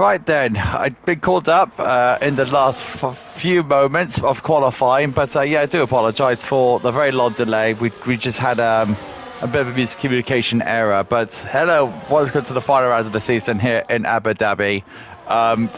Right then, I've been called up in the last few moments of qualifying, but yeah, I do apologise for the very long delay. We just had a bit of a miscommunication error. But hello, welcome to the final round of the season here in Abu Dhabi.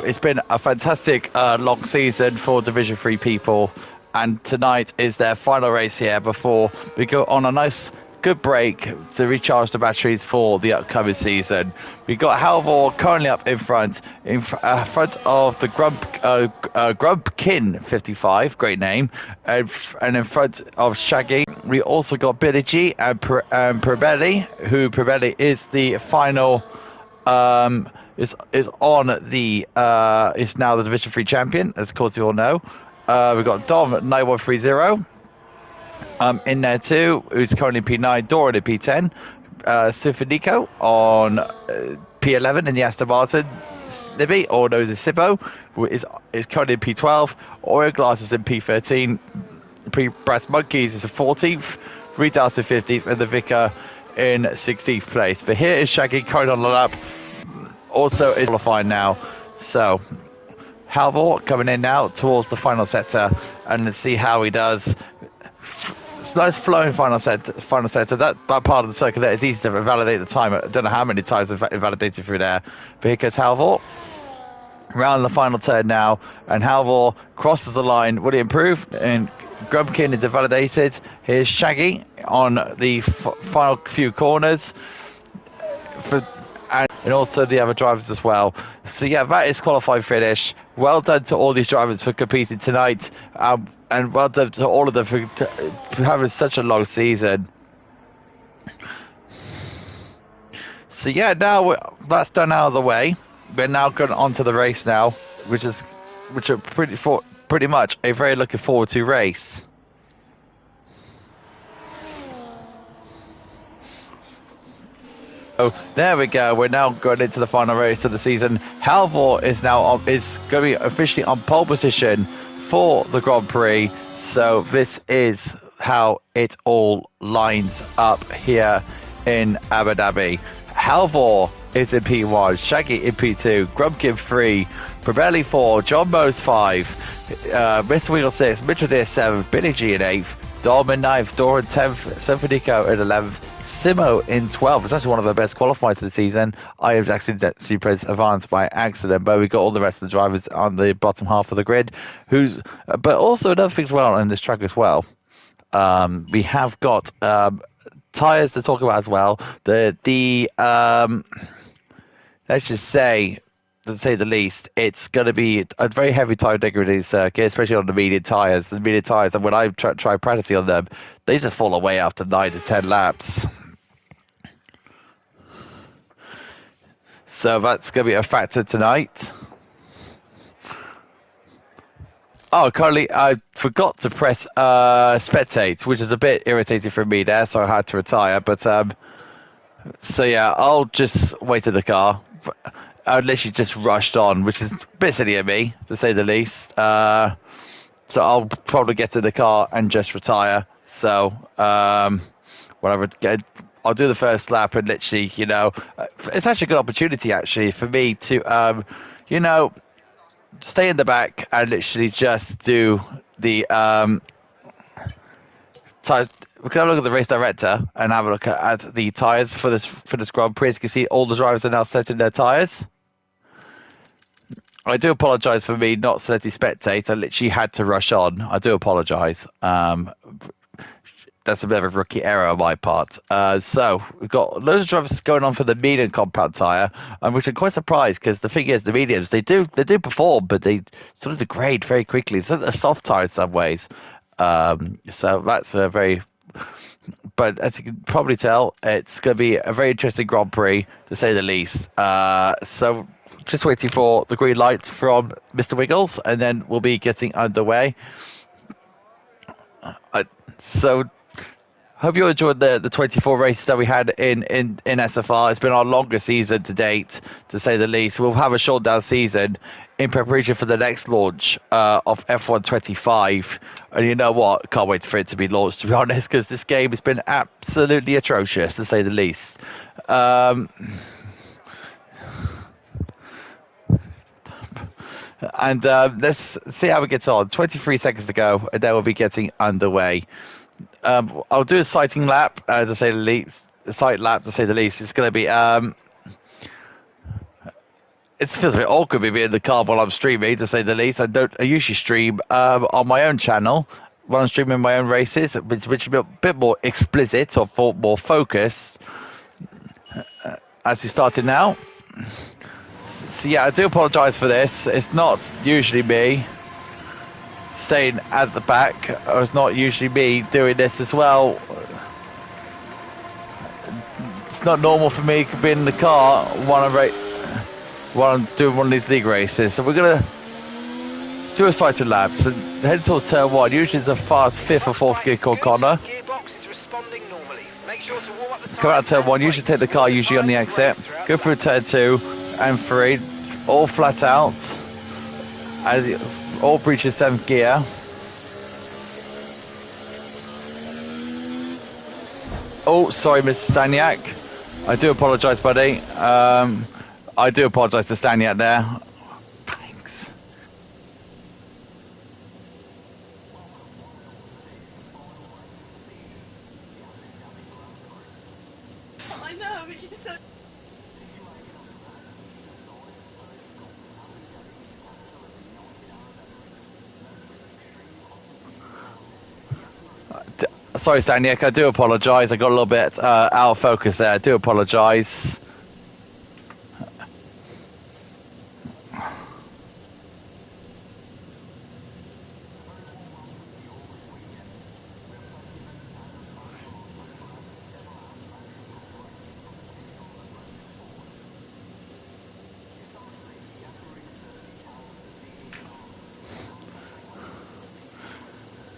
It's been a fantastic long season for Division 3 people, and tonight is their final race here before we go on a nice good break to recharge the batteries for the upcoming season. We got Halvor currently up in front of the Grumpkin 55, great name, and in front of Shaggy. We also got Billy G and Probelli, who Probelli is the final. Is now the Division 3 champion, as of course you all know. We've got Dom at 9130. In there too, who's currently P9, Doran at P10, Sifanico on P11 in the Aston Martin, Libby, or known as Sibbo, is currently in P12, Oreo Glass is in P13, Brass Monkeys is in 14th, Redas in 15th, and the Vicar in 16th place. But here is Shaggy currently on the lap, also is qualifying now. So Halvor coming in now towards the final sector, and let's see how he does. It's nice flowing final sector. That part of the circuit there is easy to validate the time. I don't know how many times I've validated through there. But here goes Halvor. Round the final turn now, and Halvor crosses the line. Will he improve? And Grumpkin is validated. Here's Shaggy on the final few corners. And also the other drivers as well. So yeah, that is qualified finish. Well done to all these drivers for competing tonight. And well done to all of them for having such a long season. So yeah, now that's done out of the way. We're now going on to the race now, which are pretty much a very looking forward to race. So there we go. We're now going into the final race of the season. Halvor is going to be officially on pole position for the Grand Prix. So this is how it all lines up here in Abu Dhabi. Halvor is in P1, Shaggy in P2, Grumpkin 3, Probelli 4, John Mose 5, Mr. Wiggle 6, Mitchell Deer 7, Billy G in 8th, Dom in 9th, Doran 10th, Symphonico in 11th, Simo in 12th. It's actually one of the best qualifiers of the season. I have actually pressed advanced by accident, but we got all the rest of the drivers on the bottom half of the grid. But also another thing as well on this track as well. We have got tyres to talk about as well. Let's just say, to say the least, it's going to be a very heavy tyre degrading circuit, especially on the medium tyres. The medium tyres, and when I try practicing on them, they just fall away after 9 to 10 laps. So that's going to be a factor tonight. Oh, currently I forgot to press spectate, which is a bit irritating for me there, so I had to retire. But so yeah, I'll just wait in the car. I literally just rushed on, which is a bit silly of me, to say the least. So I'll probably get to the car and just retire. So whatever, I'll do the first lap and literally, it's actually a good opportunity actually for me to, stay in the back and literally just do the tires. We can have a look at the race director and have a look at the tyres for this Grand Prix. As you can see, all the drivers are now setting their tyres. I do apologise for me not selecting spectate. I literally had to rush on. I do apologise. That's a bit of a rookie error on my part. So we've got loads of drivers going on for the medium compound tyre, which I'm quite surprised because the thing is, the mediums they do perform, but they sort of degrade very quickly. It's a soft tyre in some ways. So that's a very. But as you can probably tell, it's going to be a very interesting Grand Prix, to say the least. So just waiting for the green light from Mr. Wiggles, and then we'll be getting underway. So hope you enjoyed the 24 races that we had in SFR. It's been our longest season to date, to say the least. We'll have a short down season in preparation for the next launch of F1 25. And you know what? Can't wait for it to be launched, to be honest, because this game has been absolutely atrocious, to say the least. And let's see how it gets on. 23 seconds to go, and then we'll be getting underway. I'll do a sighting lap, to say the least. A sight lap, to say the least. It's going to be... it feels a bit awkward being in the car while I'm streaming, to say the least. I usually stream on my own channel when I'm streaming my own races, which is a bit more explicit or more focused. As we started now. So yeah, I do apologise for this. It's not usually me staying at the back, or it's not usually me doing this as well. It's not normal for me to be in the car while I'm doing one of these league races. So we're gonna do a sighted lap. So head towards turn 1. Usually it's a fast 5th or 4th gear called Connor. Come out of turn 1. Usually take the car usually on the exit. Go through turn 2 and 3, all flat out. As all breaches 7th gear. Oh, sorry, Mr. Staniak. I do apologise, buddy. I do apologise to Staniak there. Thanks. I know, but you said... Sorry, Staniak, I do apologise. I got a little bit out of focus there. I do apologise.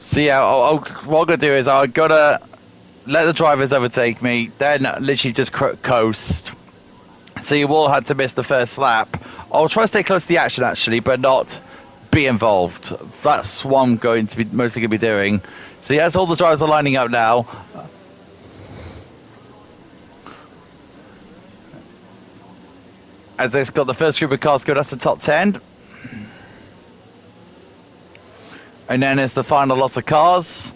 So yeah, what I'm gonna do is I'm gonna let the drivers overtake me, then literally just coast. So you will have to miss the first lap. I'll try to stay close to the action actually, but not be involved. That's what I'm going to be mostly gonna be doing. So yes, all the drivers are lining up now. As they've got the first group of cars go, that's the top 10. And then it's the final lot of cars.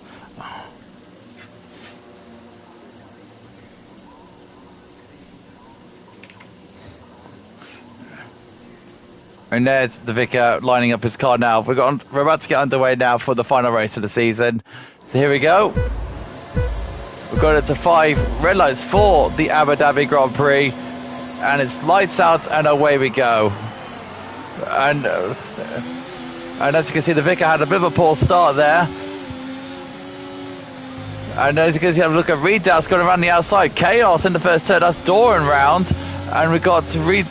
And there's the vicar lining up his car now. We're about to get underway now for the final race of the season. So here we go. We've got it to 5 red lights for the Abu Dhabi Grand Prix. And it's lights out and away we go. And as you can see, the vicar had a bit of a poor start there. And as you can see, have a look at Reed Dow's going around the outside. Chaos in the first turn. That's Doran round. And we got Reed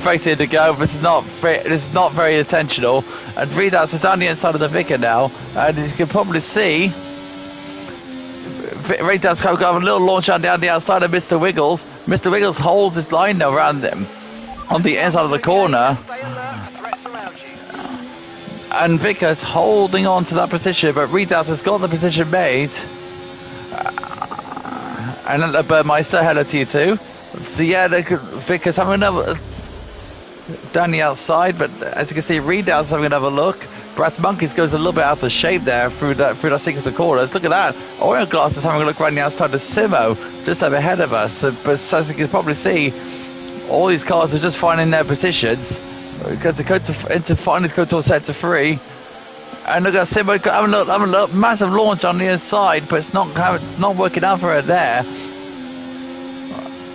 facing to go. This is not very intentional. And Reed Dow's is down the inside of the vicar now. And as you can probably see, Reed Dow's got a little launch down the outside of Mr. Wiggles. Mr. Wiggles holds his line now around them on the inside of the corner. And Vickers holding on to that position, but Reedas has got the position made. And Burmeister, hello to you too. So yeah, Vickers having another down the outside, but as you can see, Reedas having another look. Brad's Monkeys goes a little bit out of shape there through that sequence of corners. Look at that. Oil Glass is having a look around the outside of Simo, just over ahead of us. But as you can probably see, all these cars are just finding their positions. Because to go to finally go to sector 3, and look at Simo having a look, massive launch on the inside, but it's not working out for her there.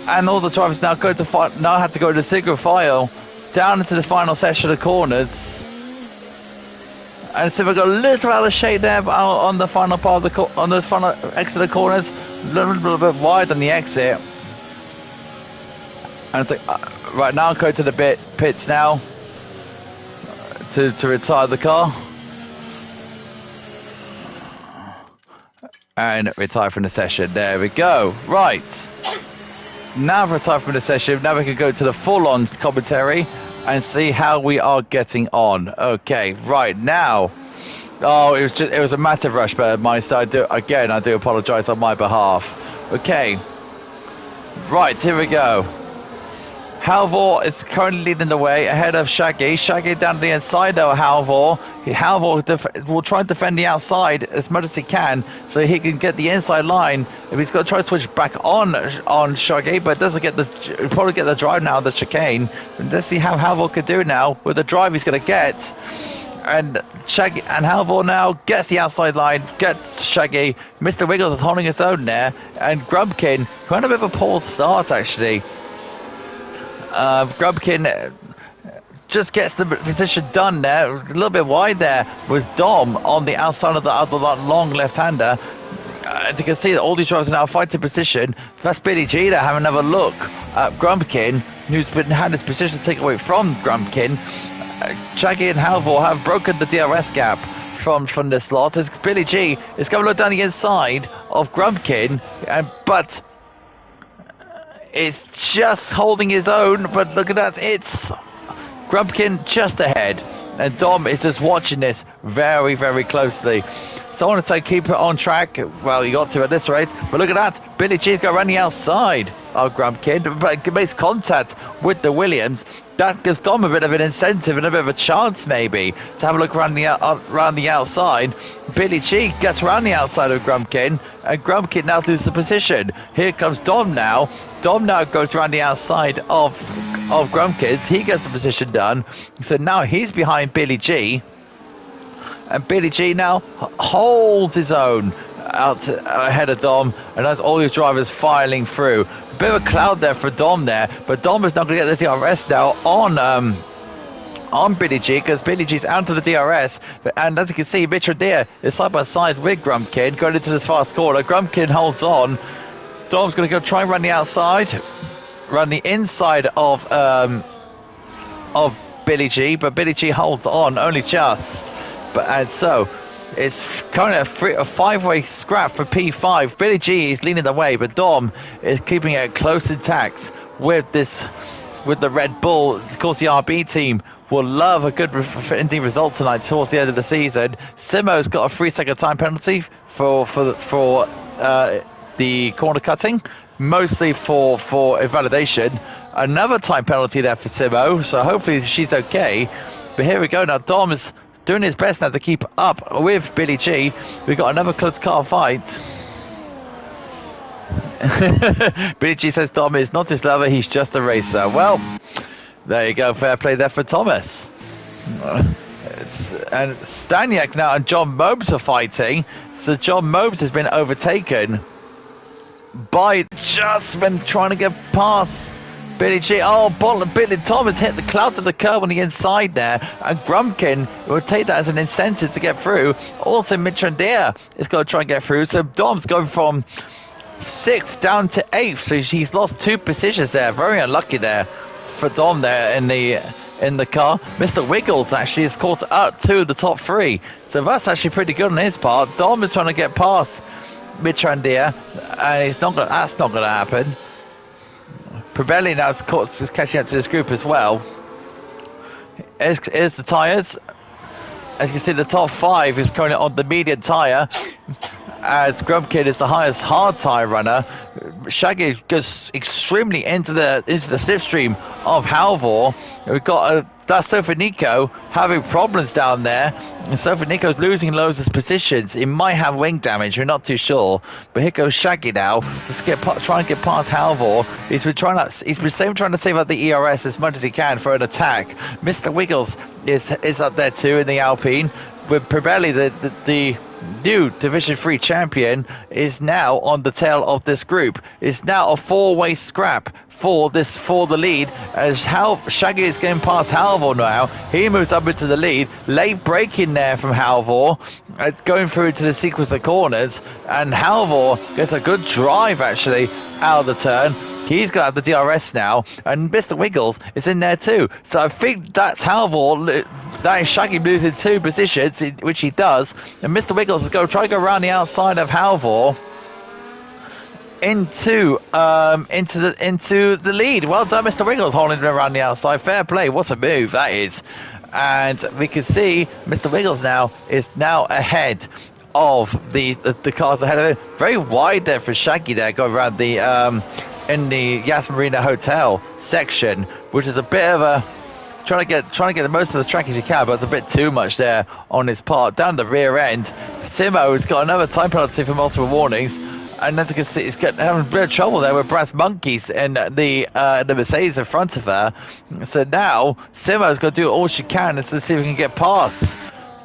And all the drivers now have to go to single file down into the final section of corners. And Simo got a little out of shape there on the final part of on those final exit of corners, a little bit wide on the exit. And it's like, right now, go to the pits now to retire the car. And retire from the session. There we go. Right. Now retire from the session. Now we can go to the full-on commentary and see how we are getting on. Okay, right now. Oh, it was a massive rush, but I do apologise on my behalf. Okay. Right, here we go. Halvor is currently leading the way ahead of Shaggy. Shaggy down the inside though, Halvor. Halvor will try and defend the outside as much as he can so he can get the inside line. If he's got to try to switch back on Shaggy, but doesn't get probably get the drive now, the chicane. Let's see how Halvor can do now with the drive he's going to get. And Shaggy and Halvor now gets the outside line, gets Shaggy. Mr. Wiggles is holding his own there, and Grumpkin kind of a bit of a poor start actually. Grumpkin just gets the position done there, a little bit wide there, was Dom on the outside of the other long left-hander. As you can see, that all these drivers are now fighting position. That's Billy G there having another look at Grumpkin, who's had his position taken away from Grumpkin. Shaggy and Halvor have broken the DRS gap from this lot. As Billy G is going to look down the inside of Grumpkin, but it's just holding his own. But look at that, it's Grumpkin just ahead, and Dom is just watching this very, very closely. So I want to say keep it on track. Well, you got to at this rate, but look at that, Billy G's got around the outside of Grumpkin, but it makes contact with the Williams. That gives Dom a bit of an incentive and a bit of a chance maybe to have a look around the outside. Billy G gets around the outside of Grumpkin, and Grumpkin now loses the position. Here comes Dom now. Dom now goes around the outside of Grumpkin. He gets the position done. So now he's behind Billy G. And Billy G now holds his own out ahead of Dom, and that's all his drivers filing through. A bit of a cloud there for Dom there, but Dom is not going to get the DRS now on Billy G, because Billy G's out of the DRS. And as you can see, Mitch Adair is side by side with Grumpkin going into this fast corner. Grumpkin holds on. Dom's going to go try and run the outside, run the inside of Billy G, but Billy G holds on only just. And so it's kind of a five-way scrap for P5. Billy G is leading the way, but Dom is keeping it close intact with the Red Bull. Of course, the RB team will love a good ending result tonight towards the end of the season. Simo's got a 3-second time penalty for the corner cutting, mostly for invalidation. Another time penalty there for Simo, so hopefully she's okay. But here we go now. Dom is doing his best now to keep up with Billy G. We've got another close car fight. Billy G says Dom is not his lover, he's just a racer. Well, there you go, fair play there for Thomas. And Staniak now and John Mobes are fighting. So John Mobes has been overtaken by just when trying to get past Billy G. Oh, Billy Thomas hit the clouds of the curb on the inside there, and Grumpkin will take that as an incentive to get through. Also, Mitrandir is going to try and get through. So Dom's going from 6th down to 8th, so he's lost 2 positions there. Very unlucky there for Dom there in the car. Mr. Wiggles actually is caught up to the top 3, so that's actually pretty good on his part. Dom is trying to get past Mitrandir, and that's not going to happen. Probelli now is catching up to this group as well. Here's the tyres. As you can see, the top 5 is currently on the medium tyre, as Grumpkin is the highest hard tyre runner. Shaggy goes extremely into the slipstream of Halvor. We've got that's Sofanico having problems down there, and Sofanico's losing loads of positions. He might have wing damage, we're not too sure. But here goes Shaggy now. Let's try and get past Halvor. He's been trying to save out the ERS as much as he can for an attack. Mr. Wiggles is up there too in the Alpine, with Probelli, the new Division 3 champion, is now on the tail of this group. It's now a 4-way scrap for the lead, as Shaggy is getting past Halvor now. He moves up into the lead. Late break in there from Halvor, going through into the sequence of corners, and Halvor gets a good drive actually out of the turn. He's got the DRS now, and Mr. Wiggles is in there too. So I think that's Halvor. That is Shaggy losing 2 positions, which he does. And Mr. Wiggles is going to try to go around the outside of Halvor into the lead. Well done, Mr. Wiggles, holding him around the outside. Fair play. What a move that is. And we can see Mr. Wiggles now is ahead of the cars ahead of him. Very wide there for Shaggy there, going around the in the Yas Marina Hotel section, which is a bit of a trying to get the most of the track as you can, but it's a bit too much there on his part. Down the rear end, Simo's got another time penalty for multiple warnings, and as you can see, he's having a bit of trouble there with Brass Monkeys and the Mercedes in front of her. So now Simo's got to do all she can to see if he can get past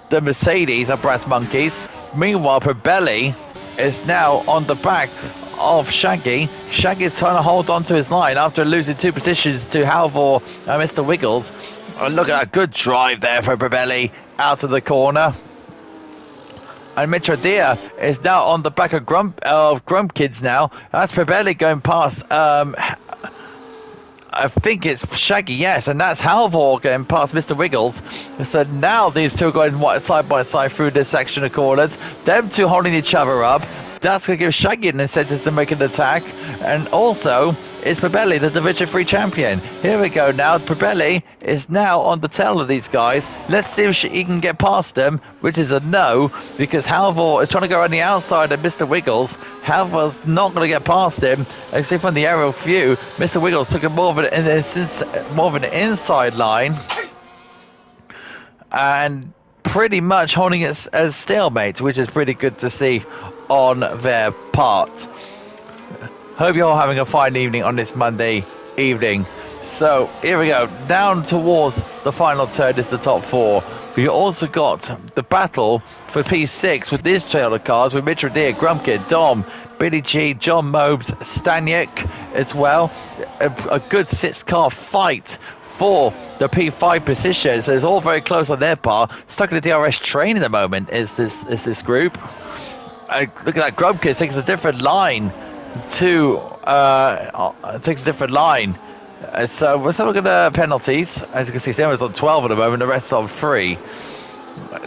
the Mercedes of Brass Monkeys. Meanwhile, Probelli is now on the back of Shaggy. Shaggy's trying to hold on to his line after losing 2 positions to Halvor and Mr. Wiggles. Oh, look at that good drive there for Probelli out of the corner. And Mitradia is now on the back of Grump Kids now. That's Probelli going past I think it's Shaggy, yes, and that's Halvor going past Mr. Wiggles. So now these two are going side by side through this section of corners. Them two holding each other up. That's going to give Shaggy an incentive to make an attack. And also, it's Probelli, the Division 3 champion. Here we go now. Probelli is now on the tail of these guys. Let's see if he can get past them, which is a no, because Halvor is trying to go on the outside of Mr. Wiggles. Halvor's not going to get past him. Except from the aerial view, Mr. Wiggles took more of an inside line. And pretty much holding it as stalemate, which is pretty good to see on their part. Hope you're all having a fine evening on this Monday evening. So here we go, down towards the final turn is the top 4. We also got the battle for P6 with these trailer cars with Mitradia, Grumpkid, Dom, Billy G, John Mobes, Staniek as well. A good 6-car fight for the P5 position, so it's all very close on their part. Stuck in the DRS train at the moment is this group. Look at that, Grumpkid takes a different line to takes a different line. So let's have a look at the penalties. As you can see, Simo's on 12 at the moment, the rest on 3.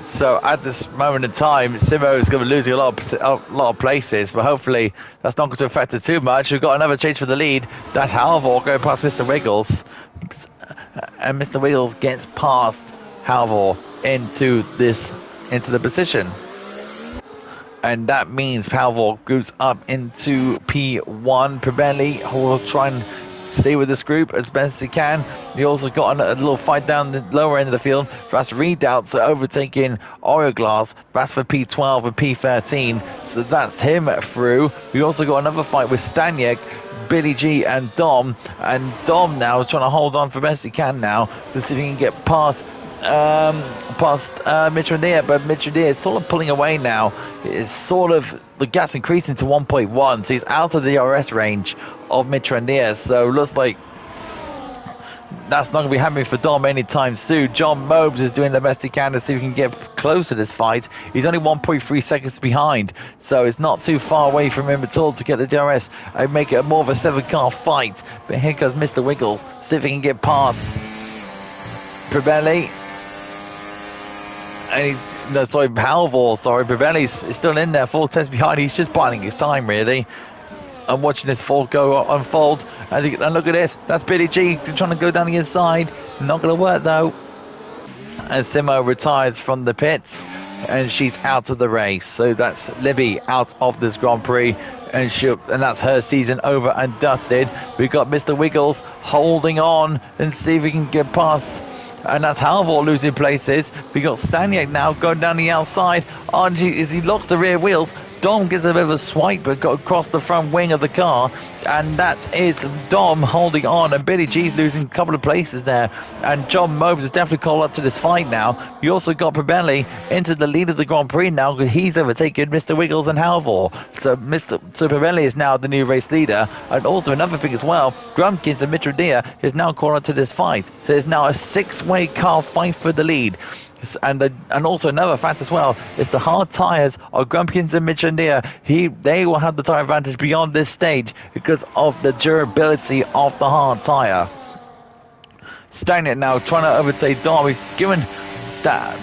So at this moment in time, Simo is going to be losing a lot of places, but hopefully that's not going to affect it too much. We've got another change for the lead. That's Halvor going past Mr. Wiggles, and Mr. Wiggles gets past Halvor into the position. And that means Halvor goes up into P1. Probelli will try and stay with this group as best as he can. We also got a little fight down the lower end of the field. That's Redoubts overtaking Oreo That's for P12 and P13. So that's him through. We also got another fight with Staniek, Billy G and Dom. And Dom now is trying to hold on for best he can now to see if he can get past Mitradia, but Mitradia is sort of pulling away now. It's sort of the gap's increasing to 1.1, so he's out of the DRS range of Mitradia. So looks like that's not going to be happening for Dom anytime soon. John Mobes is doing the best he can to see if he can get close to this fight. He's only 1.3 seconds behind, so it's not too far away from him at all to get the DRS and make it more of a 7-car fight. But here goes Mr. Wiggles, see if he can get past Probelli. And Halvor, Probelli's still in there, 4 tenths behind. He's just biding his time, really. I'm watching this fall go unfold. And look at this, that's Billy G trying to go down the inside. Not going to work, though. And Simo retires from the pits, and she's out of the race. So that's Libby out of this Grand Prix, and that's her season over and dusted. We've got Mr. Wiggles holding on and see if he can get past. And that's Halvor losing places. We got Staniek now going down the outside. As he locks the rear wheels, Dom gets a bit of a swipe but got across the front wing of the car. And that is Dom holding on. And Billy G's losing a couple of places there. And John Mobes is definitely called up to this fight now. You also got Probelli into the lead of the Grand Prix now because he's overtaken Mr. Wiggles and Halvor. So Probelli is now the new race leader. And also another thing as well, Grumpkins and Mitradia is now called up to this fight. So there's now a 6-way car fight for the lead. And also another fact as well is the hard tyres of Grumpkins and Mitradia. They will have the tyre advantage beyond this stage because of the durability of the hard tyre. Staniek now trying to overtake Dom. He's given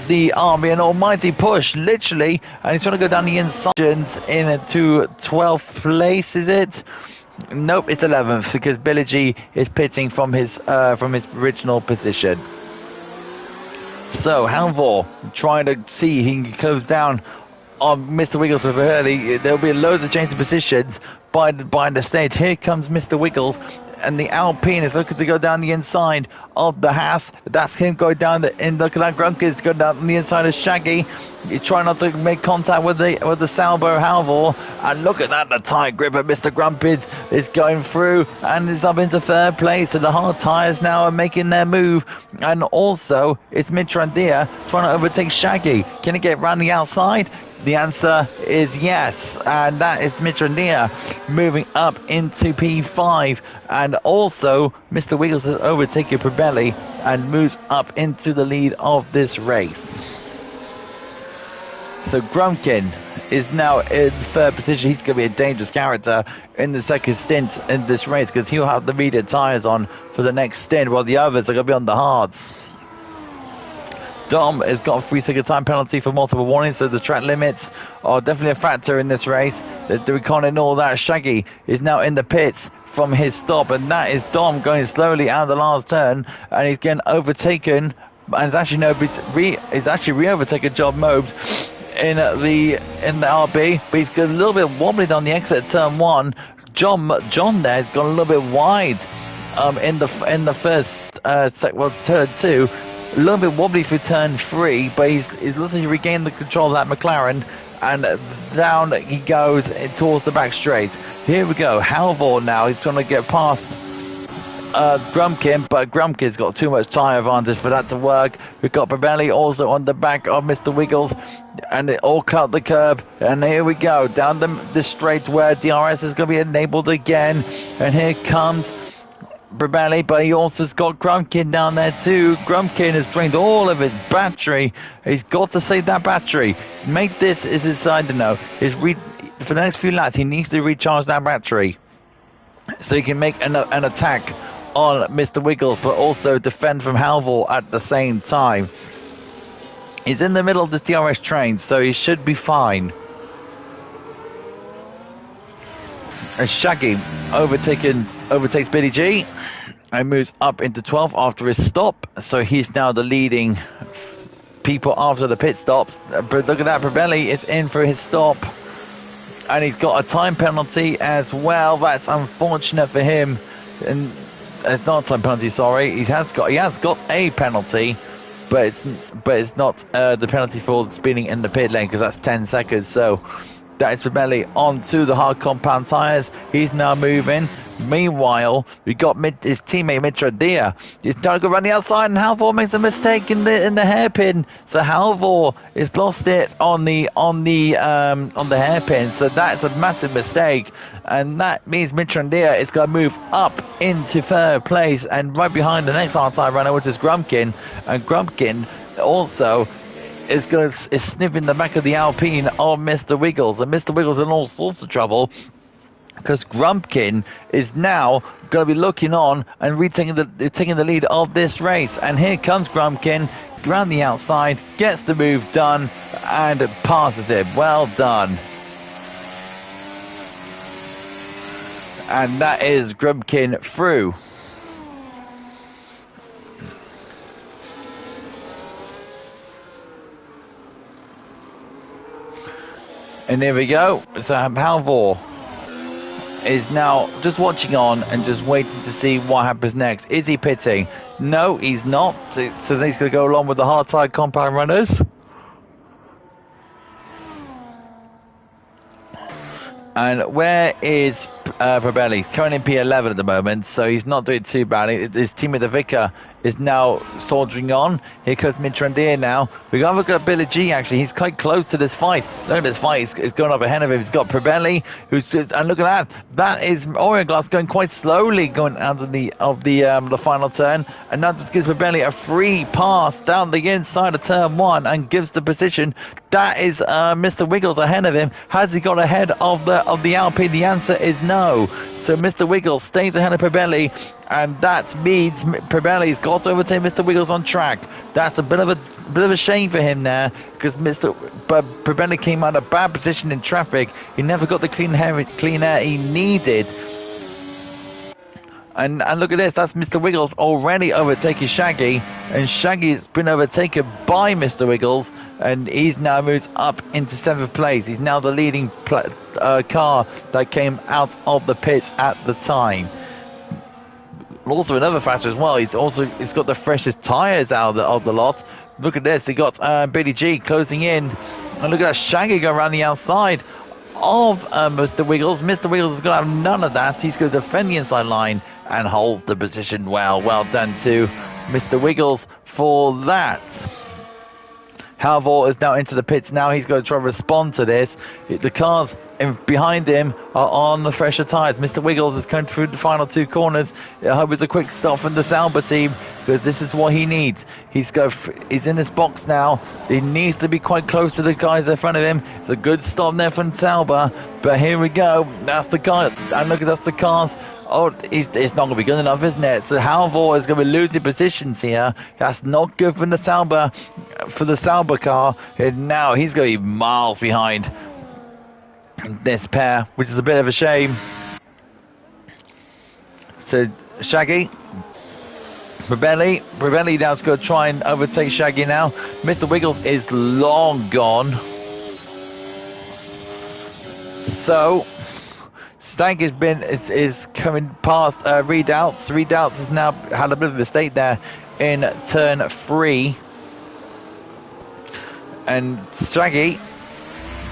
the army an almighty push, literally, and he's trying to go down the inside into 12th place, is it? Nope, it's 11th because Billy G is pitting from his original position. So Halvor trying to see he can close down on Mr. Wiggles with early. There'll be loads of change of positions, by the stage. Here comes Mr. Wiggles, and the Alpine is looking to go down the inside of the Haas. That's him going down look at that, Grumkin's going down on the inside of Shaggy. He's trying not to make contact with the Salvo Halvor, and look at that, the tight grip of Mr. Grumpins is going through and is up into third place. So the hard tyres now are making their move, and also it's Mitrandia trying to overtake Shaggy. Can he get round the outside? The answer is yes, and that is Mitrandia moving up into P5, and also Mr. Wiggles has overtaken Probelli and moves up into the lead of this race. So Grumkin is now in third position. He's going to be a dangerous character in the second stint in this race because he'll have the medium tyres on for the next stint, while the others are going to be on the hards. Dom has got a 3-second time penalty for multiple warnings, so the track limits are definitely a factor in this race. We can't ignore that. Shaggy is now in the pits from his stop, and that is Dom going slowly out of the last turn, and he's getting overtaken, and it's actually re-overtaken John Mobes in the RB, but he's got a little bit wobbly on the exit at turn 1. John there has gone a little bit wide in the first turn 2. A little bit wobbly for turn 3, but he's looking to regain the control of that McLaren, and down he goes towards the back straight. Here we go, Halvor now, he's trying to get past Grumkin, but Grumkin's got too much tyre advantage for that to work. We've got Probelli also on the back of Mr. Wiggles, and it all cut the curb, and here we go, down the straight where DRS is going to be enabled again, and here comes Probelli, but he also has got Grumkin down there too. Grumkin has drained all of his battery. He's got to save that battery. Make this is his side to know. For the next few laps, he needs to recharge that battery so he can make an attack on Mr. Wiggles, but also defend from Halvor at the same time. He's in the middle of this DRS train, so he should be fine. As Shaggy overtakes Billy G and moves up into 12th after his stop, so he's now the leading people after the pit stops. But look at that, Probelli is in for his stop, and he's got a time penalty as well. That's unfortunate for him, and it's not a time penalty. Sorry, he has got a penalty, but it's not the penalty for speeding in the pit lane, because that's 10 seconds. So that is Probelli onto the hard compound tyres. He's now moving. Meanwhile, we got his teammate Mitrandia. He's trying to go around the outside, and Halvor makes a mistake in the hairpin. So Halvor has lost it on the hairpin. So that's a massive mistake, and that means Mitrandia is going to move up into third place, and right behind the next hard-tyre runner, which is Grumkin. And Grumkin also is sniffing the back of the Alpine of Mr. Wiggles, and Mr. Wiggles in all sorts of trouble because Grumkin is now going to be looking on and taking the lead of this race. And here comes Grumkin around the outside, gets the move done, and passes it. Well done. And that is Grumkin through. And here we go. So Halvor is now just watching on and just waiting to see what happens next. Is he pitting? No, he's not. So he's going to go along with the hard-tyre compound runners. And where is Probelli? He's currently in P11 at the moment, so he's not doing too bad. His teammate, the Vicar, is now soldiering on. Here comes Mitrandir now. We got to look at Billy G, actually. He's quite close to this fight. Look at this fight. He's going up ahead of him. He's got Probelli, who's just, and look at that. That is Orioglass going quite slowly going out of the final turn. And that just gives Probelli a free pass down the inside of turn 1 and gives the position. That is Mr. Wiggles ahead of him. Has he got ahead of the Alpine? The answer is no. So Mr. Wiggles stays ahead of Probelli, and that means Probelli's got to overtake Mr. Wiggles on track. That's a bit of a shame for him there, because Probelli came out of a bad position in traffic. He never got the clean air he needed. And look at this, that's Mr. Wiggles already overtaking Shaggy, and Shaggy's been overtaken by Mr. Wiggles, and he's now moves up into 7th place. He's now the leading car that came out of the pits at the time. Also another factor as well, he's got the freshest tyres out of the lot. Look at this, he got Billy G closing in, and look at that Shaggy going around the outside of Mr. Wiggles. Mr. Wiggles is going to have none of that. He's going to defend the inside line and hold the position well. Well done to Mr. Wiggles for that. Halvor is now into the pits now. He's going to try and respond to this. The cars behind him are on the fresher tyres. Mr. Wiggles is going through the final 2 corners. I hope it's a quick stop from the Sauber team, because this is what he needs. He's in this box now. He needs to be quite close to the guys in front of him. It's a good stop there from Sauber. But here we go. That's the car. And look, that's the cars. Oh, it's not going to be good enough, isn't it? So Halvor is going to be losing positions here. That's not good for the Sauber car. And now he's going to be miles behind this pair, which is a bit of a shame. So Shaggy, Brabelli now is going to try and overtake Shaggy now. Mr. Wiggles is long gone. So Stank is coming past Redoubts. Redoubts has now had a bit of a mistake there in turn 3. And Shaggy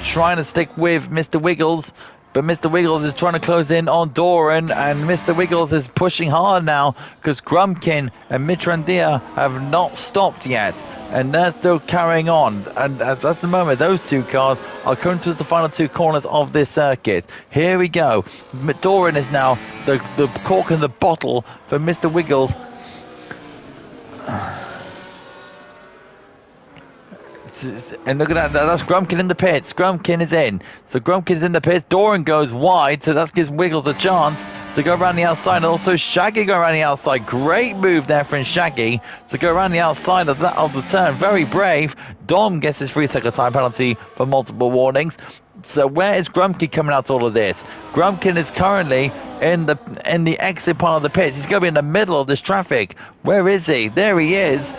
trying to stick with Mr. Wiggles, but Mr. Wiggles is trying to close in on Doran, and Mr. Wiggles is pushing hard now because Grumpkin and Mitrandia have not stopped yet, and they're still carrying on. And at the moment, those 2 cars are coming towards the final 2 corners of this circuit. Here we go. Doran is now the cork in the bottle for Mr. Wiggles. And look at that, that's Grumpkin in the pits. Grumpkin is in. So Grumpkin's in the pits. Doran goes wide, so that gives Wiggles a chance to go around the outside. And also Shaggy go around the outside. Great move there from Shaggy to go around the outside of the turn. Very brave. Dom gets his 3-second time penalty for multiple warnings. So where is Grumpkin coming out to all of this? Grumpkin is currently in the exit part of the pits. He's going to be in the middle of this traffic. Where is he? There he is.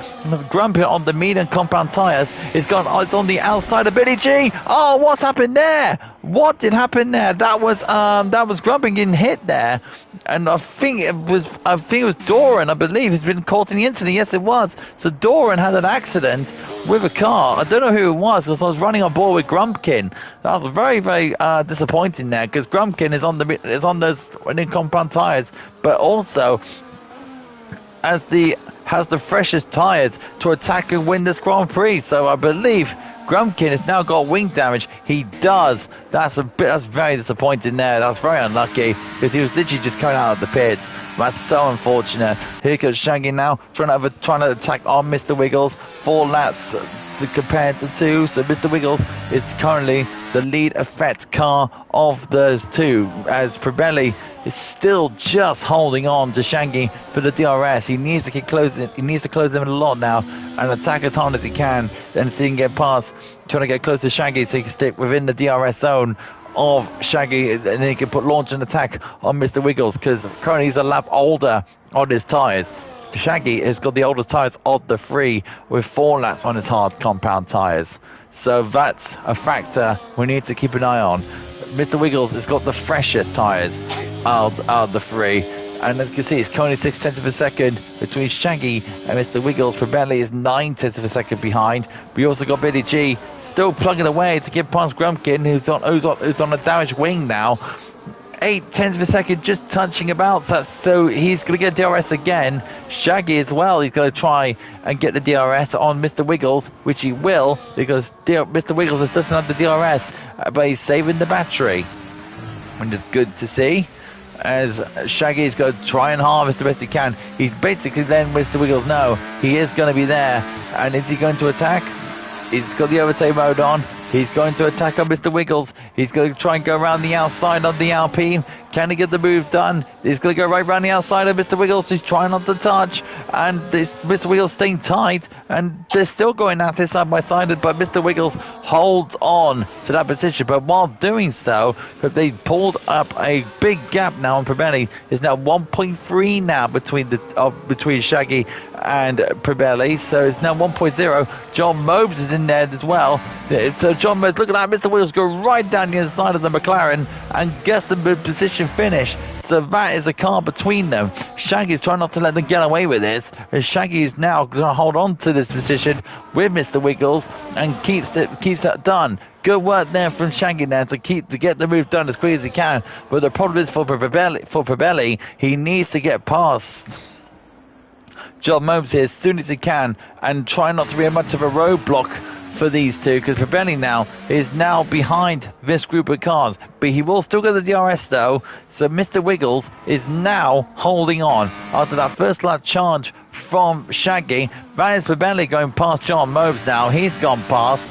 Grumpkin on the medium compound tyres. It's on the outside of Billy G. Oh, what's happened there? What did happen there? That was Grumpkin getting hit there. And I think it was Doran, I believe, who's been caught in the incident. Yes, it was. So Doran had an accident with a car. I don't know who it was, because I was running on board with Grumpkin. That was very, very disappointing there, because Grumpkin is on those compound tyres, but also has the freshest tyres to attack and win this Grand Prix. So I believe Grumpkin has now got wing damage. He does. That's very disappointing there. That's very unlucky, because he was literally just coming out of the pits. That's so unfortunate. Here goes Shaggy now, trying to attack on Mr. Wiggles. 4 laps to compare to 2. So Mr. Wiggles is currently the lead effect car of those 2, as Probelli is still just holding on to Shaggy for the DRS. He needs to keep closing. He needs to close them in a lot now and attack as hard as he can. Then so he can get past, trying to get close to Shaggy so he can stick within the DRS zone of Shaggy, and then he can launch an attack on Mr. Wiggles, because currently he's a lap older on his tyres. Shaggy has got the oldest tyres of the 3, with 4 laps on his hard compound tyres. So that's a factor we need to keep an eye on. Mr. Wiggles has got the freshest tyres out of the 3. And as you can see, it's currently 6/10 of a second between Shaggy and Mr. Wiggles. Probelli is 9/10 of a second behind. We also got Billy G still plugging away to get past Grumpkin, who's on a damaged wing now. 8/10 of a second, just touching about. So he's going to get DRS again. Shaggy as well. He's going to try and get the DRS on Mr. Wiggles, which he will, because Mr. Wiggles doesn't have the DRS, but he's saving the battery, and it's good to see. As Shaggy is going to try and harvest the best he can. He's basically letting Mr. Wiggles know he is going to be there. And is he going to attack? He's got the overtake mode on. He's going to attack on Mr. Wiggles. He's going to try and go around the outside of the Alpine. Can he get the move done? He's going to go right around the outside of Mr. Wiggles. He's trying not to touch. And Mr. Wiggles staying tight. And they're still going at it side by side. But Mr. Wiggles holds on to that position. But while doing so, they pulled up a big gap now on Probelli. There's now 1.3 now between Shaggy and Prebelli. So it's now 1.0. John Mobes is in there as well. So John Mobes, look at that, Mr. Wiggles go right down the inside of the McLaren and gets the mid-position finish. So that is a car between them. Shaggy's trying not to let them get away with this. Shaggy is now going to hold on to this position with Mr. Wiggles and keeps that done. Good work there from Shaggy now to get the move done as quick as he can. But the problem is for Prebelli, he needs to get past John Mobes here as soon as he can and try not to be much of a roadblock for these two, because Prebelli now is behind this group of cars, but he will still go to the DRS though. So Mr. Wiggles is now holding on after that first lap charge from Shaggy. That is Prebelli going past John Mobes now. He's gone past.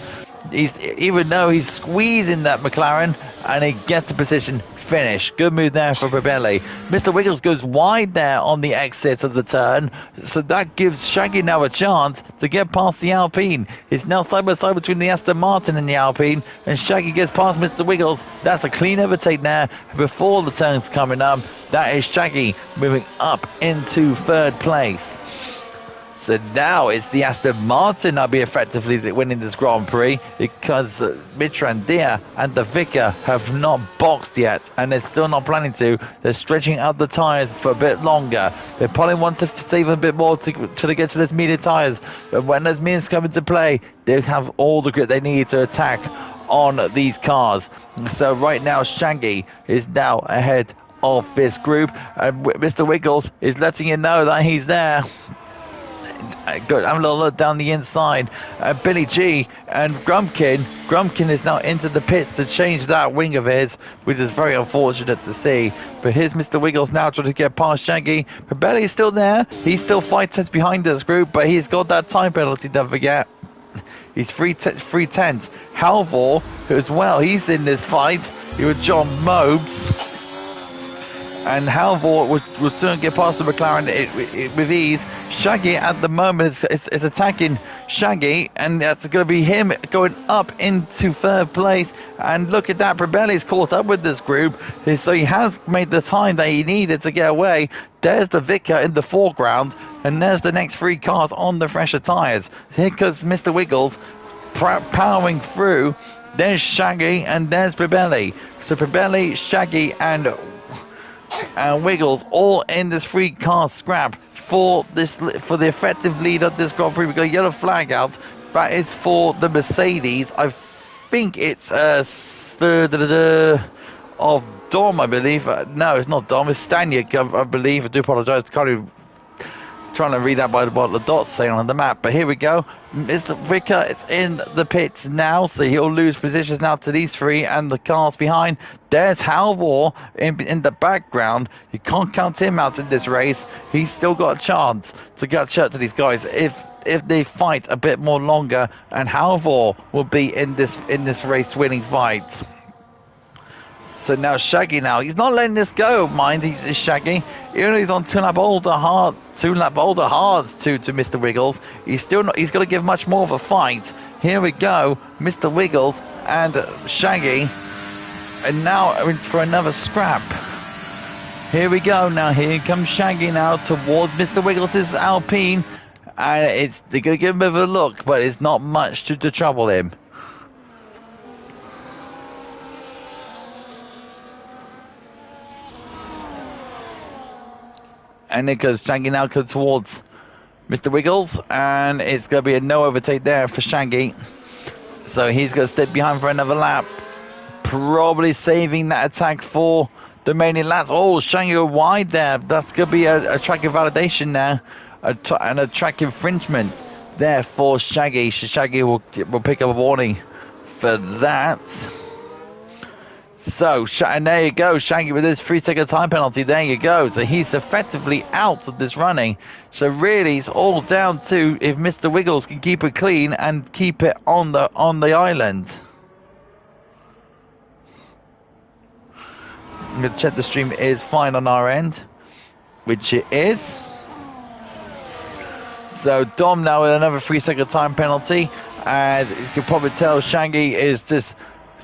Even though he's squeezing that McLaren, and he gets the position finish. Good move there for Prebelli. Mr. Wiggles goes wide there on the exit of the turn, so that gives Shaggy now a chance to get past the Alpine. It's now side by side between the Aston Martin and the Alpine, and Shaggy gets past Mr. Wiggles. That's a clean overtake there before the turns coming up. That is Shaggy moving up into third place. So now it's the Aston Martin that'll be effectively winning this Grand Prix, because Mitrandir and the Vicar have not boxed yet, and they're still not planning to. They're stretching out the tyres for a bit longer. They probably want to save a bit more to get to this medium tyres, but when those mediums come into play, they have all the grip they need to attack on these cars. So right now Shaggy is now ahead of this group, and Mr. Wiggles is letting you know that he's there. Good, have a little look down the inside. Billy G and Grumpkin. Grumpkin is now into the pits to change that wing of his, which is very unfortunate to see. But here's Mr. Wiggles now trying to get past Shaggy. Prebelli is still there. He's still 5 tenths behind this group, but he's got that time penalty, don't forget. He's 3 tenths. Halvor as well, he's in this fight. He was John Mobes. And Halvor will soon get past the McLaren with ease. Shaggy at the moment is attacking Shaggy, and that's going to be him going up into third place. And look at that, Prebelli's caught up with this group, so he has made the time that he needed to get away. There's the Vicar in the foreground, and there's the next 3 cars on the fresher tyres. Here comes Mr. Wiggles powering through. There's Shaggy, and there's Prebelli. So Prebelli, Shaggy, and Wiggles all in this 3-car scrap for the effective lead of this Grand Prix. We got a yellow flag out. That is for the Mercedes. I think it's of Dom, I believe. No, it's not Dom. It's Staniak, I believe. I do apologise. Can't even trying to read that by what the dots saying on the map. But here we go. Mr. Vicar is in the pits now, so he'll lose positions now to these 3 and the cars behind. There's Halvor in the background. You can't count him out in this race. He's still got a chance to catch up to these guys if they fight a bit more longer, and Halvor will be in this race winning fight. So now Shaggy he's not letting this go, mind, he's Shaggy. Even though he's on 2 lap older hards to Mr. Wiggles, he's got to give much more of a fight. Here we go, Mr. Wiggles and Shaggy, and now for another scrap. Here we go now, here comes Shaggy now towards Mr. Wiggles' Alpine, and they're going to give him a bit of a look, but it's not much to trouble him. And it goes, Shaggy now comes towards Mr. Wiggles, and it's going to be a no overtake there for Shaggy. So he's going to stay behind for another lap, probably saving that attack for the remaining laps. Oh, Shaggy wide there. That's going to be a track invalidation there, and a track infringement there for Shaggy. Shaggy will pick up a warning for that. So, and there you go, Shaggy with his 3-second time penalty, there you go. So he's effectively out of this running. So really, it's all down to if Mr. Wiggles can keep it clean and keep it on the island. I'm going to check the stream is fine on our end, which it is. So Dom now with another 3-second time penalty, and you can probably tell Shaggy is just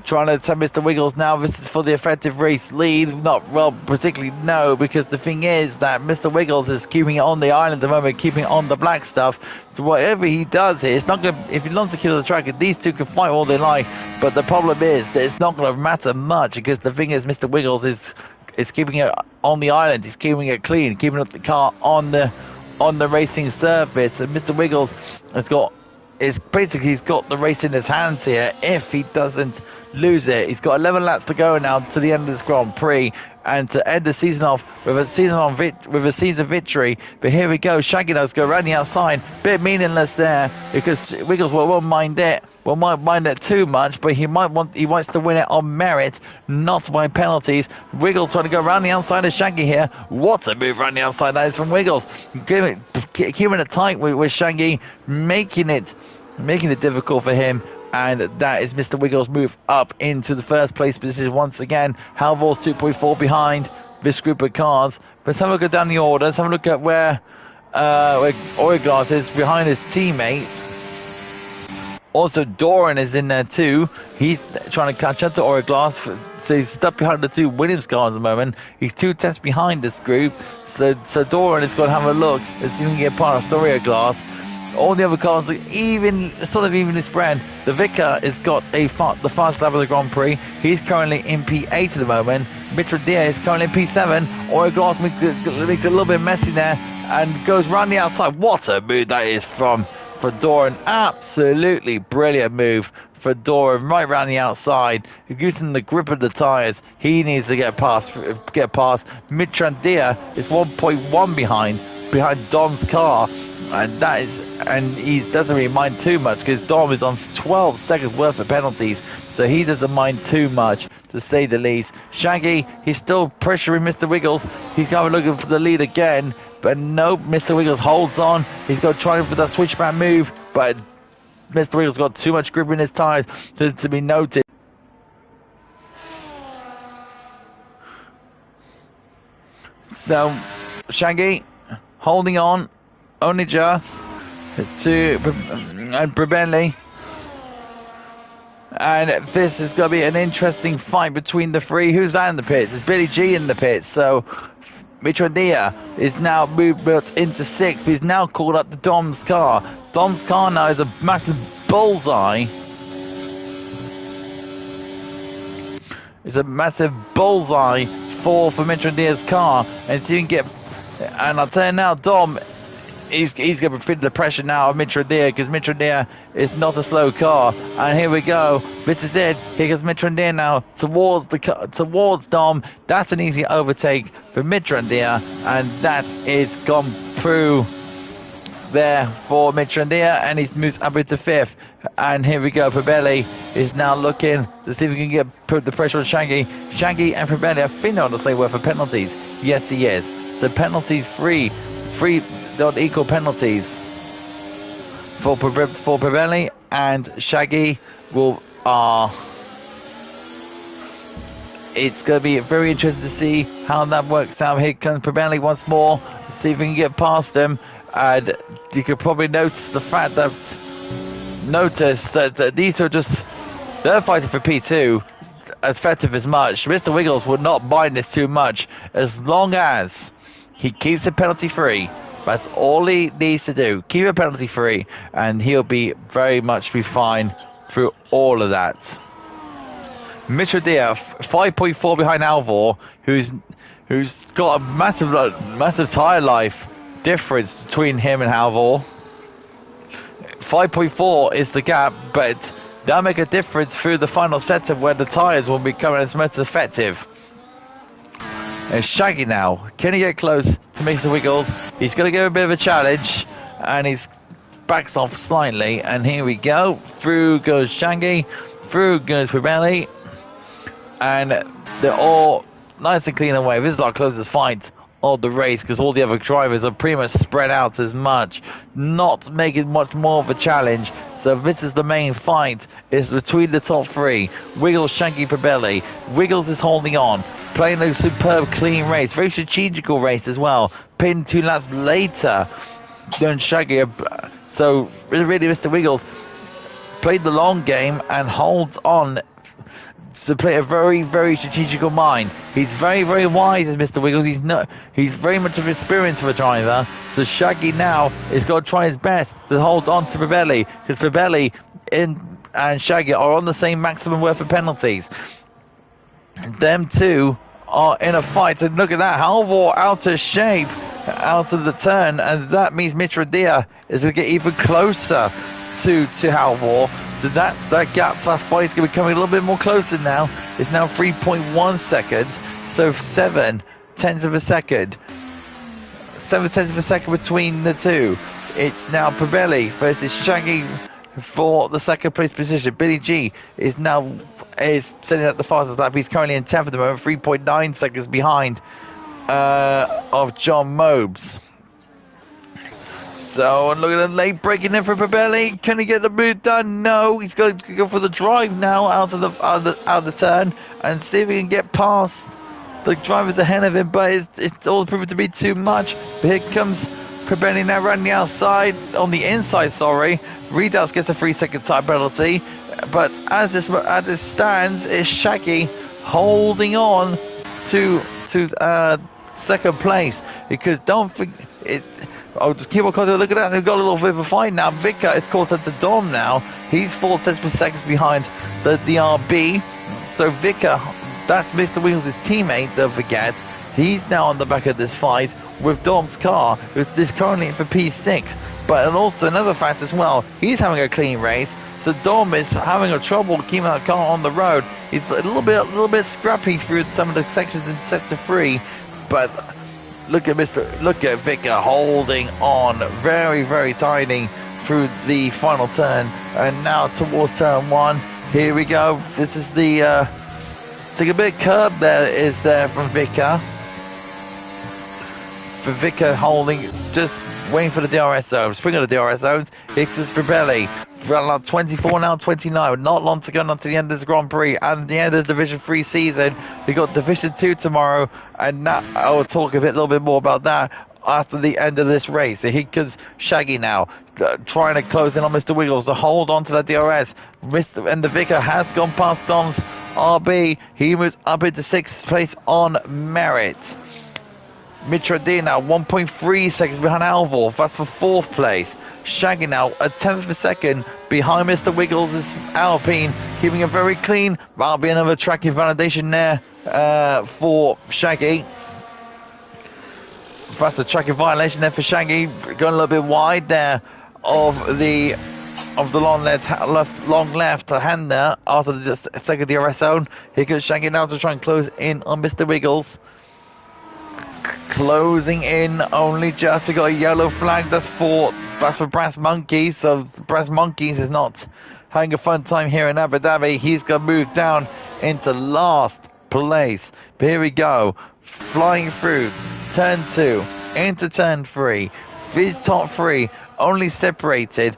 trying to tell Mr. Wiggles now this is for the effective race lead. Not well, particularly no, because the thing is that Mr. Wiggles is keeping it on the island at the moment, keeping it on the black stuff. So whatever he does here, it's not going to, if he wants to kill the track, these two can fight all they like. But the problem is that it's not going to matter much, because the thing is Mr. Wiggles is keeping it on the island. He's keeping it clean, keeping up the car on the racing surface. And Mr. Wiggles has got, he's got the race in his hands here if he doesn't lose it. He's got 11 laps to go now to the end of this Grand Prix, and to end the season off with a season victory. But here we go. Shaggy does go around the outside. Bit meaningless there, because Wiggles won't mind it. Well, might mind it too much, but he wants to win it on merit, not by penalties. Wiggles trying to go around the outside of Shaggy here. What a move around the outside that is from Wiggles. Keeping it tight with Shaggy, making it difficult for him. And that is Mr. Wiggles' move up into the first place position once again. Halvor's 2.4 behind this group of cars. But let's have a look down the order. Let's have a look at where Oreglass is behind his teammate. Also, Doran is in there too. He's trying to catch up to Oreglass. So he's stuck behind the two Williams cars at the moment. He's 2 tenths behind this group. So Doran is going to have a look and see if he can get past Oreglass. All the other cars are evenly spread. The Vicar has got the fast lap of the Grand Prix. He's currently in P8 at the moment. Mitra Dia is currently in P7. Oreglass makes it a little bit messy there and goes round the outside. What a move that is for Doran. Absolutely brilliant move for Doran, right round the outside, using the grip of the tyres. He needs to get past. Mitra Dia is 1.1 behind Dom's car. And he doesn't really mind too much, because Dom is on 12 seconds worth of penalties, so he doesn't mind too much, to say the least. Shaggy, he's still pressuring Mr. Wiggles. He's kind of looking for the lead again, but nope, Mr. Wiggles holds on. He's got to try for that switchback move, but Mr. Wiggles got too much grip in his tyres to be noted. So Shaggy holding on, only just to Brabelli. And this is going to be an interesting fight between the three. Who's that in the pits? It's Billy G in the pits. So Mitrodia is now moved into 6th. He's now called up to Dom's car. Dom's car now is a massive bullseye. It's a massive bullseye for Mitrodia's car. And if you can get, and I'll tell you now, Dom, he's going to feel the pressure now of Mitrodia, because Mitrodia is not a slow car. And here we go. This is it. Here goes Mitrodia now towards Dom. That's an easy overtake for Mitrodia, and that is gone through there for Mitrodia, and he moves up into 5th. And here we go. Probelli is now looking to see if he can put the pressure on Shaggy. Shaggy and Probelli, I think they're on the same word for penalties. Yes, he is. So penalties free. Not equal penalties for Probelli, and Shaggy it's going to be very interesting to see how that works out. Here comes Probelli once more. Let's see if we can get past him. And you could probably notice the fact that these are just, they're fighting for P2 as effective as much. Mr. Wiggles would not mind this too much, as long as he keeps it penalty free. That's all he needs to do. Keep it penalty free, and he'll be very much be fine through all of that. Mitrodia 5.4 behind Alvor, who's got a massive tyre life difference between him and Alvor. 5.4 is the gap, but that'll make a difference through the final sector where the tyres will be coming as most effective. It's Shaggy now. Can he get close to Mr. Wiggles? He's going to give a bit of a challenge, and he backs off slightly. And here we go. Through goes Shaggy. Through goes Probelli. And they're all nice and clean away. This is our closest fight of the race, because all the other drivers are pretty much spread out as much, not making much more of a challenge. So this is the main fight. It's between the top 3. Wiggles, Shaggy, Probelli. Wiggles is holding on, playing a superb clean race, very strategical race as well, pinned 2 laps later than Shaggy. So really Mr. Wiggles played the long game and holds on to play a very, very strategical mind. He's very, very wise as Mr. Wiggles. He's very much of an experience of a driver. So Shaggy now is going to try his best to hold on to Prebelli, because Prebelli and Shaggy are on the same maximum worth of penalties. Them two are in a fight, and look at that, Halvor out of shape, out of the turn, and that means Mitradia is going to get even closer to Halvor. So that gap, that fight is going to be coming a little bit more closer now. It's now 3.1 seconds, so 7/10 of a second. 7/10 of a second between the two. It's now Prebelli versus Shaggy for the second place position. Billy G is setting up the fastest lap. He's currently in 10th at the moment, 3.9 seconds behind of John Mobes. So, and look at the late breaking in for Prebelli. Can he get the move done? No, he's going to go for the drive now out of the turn and see if he can get past the drivers ahead of him, but it's all proven to be too much. But here comes Prebelli now running the outside, on the inside, sorry. Redoubts gets a 3-second time penalty, but as this stands, is Shaggy holding on to second place, because don't forget it. I'll just keep on contact. Look at that, they've got a little bit of a fight now. Vicar is caught at the Dom now. He's 4/10 per second behind the DRB. So Vicar, that's Mr. Wheels' teammate, don't forget. He's now on the back of this fight with Dom's car, with this currently for P6. But and also another fact as well, he's having a clean race. So Dom is having a trouble keeping that car on the road. He's a little bit scrappy through some of the sections in sector 3, but look at Vicar holding on very, very tiny through the final turn, and now towards turn 1. Here we go. This is the take a bit curb there from Vicar. For Vicar holding, just waiting for the DRS zone. Spring of the DRS zones. It's Prebelli. 24 now, 29. Not long to go until the end of this Grand Prix and the end of the Division 3 season. We got Division 2 tomorrow, and now I will talk a little bit more about that after the end of this race. So here comes Shaggy now, trying to close in on Mr. Wiggles to hold on to that DRS. And the Vicar has gone past Dom's RB. He moves up into 6th place on merit. Mitradia now 1.3 seconds behind Alvor. That's for 4th place. Shaggy now a 10th of a second behind Mr. Wiggles' Alpine, keeping it very clean. That'll be another track invalidation there for Shaggy. That's a track violation there for Shaggy, going a little bit wide there of the long left hand there after the second DRS zone. Here goes Shaggy now to try and close in on Mr. Wiggles. Closing in only just. We got a yellow flag. That's for Brass Monkeys. So Brass Monkeys is not having a fun time here in Abu Dhabi. He's going to move down into last place. But here we go, flying through turn 2 into turn 3. These top 3 only separated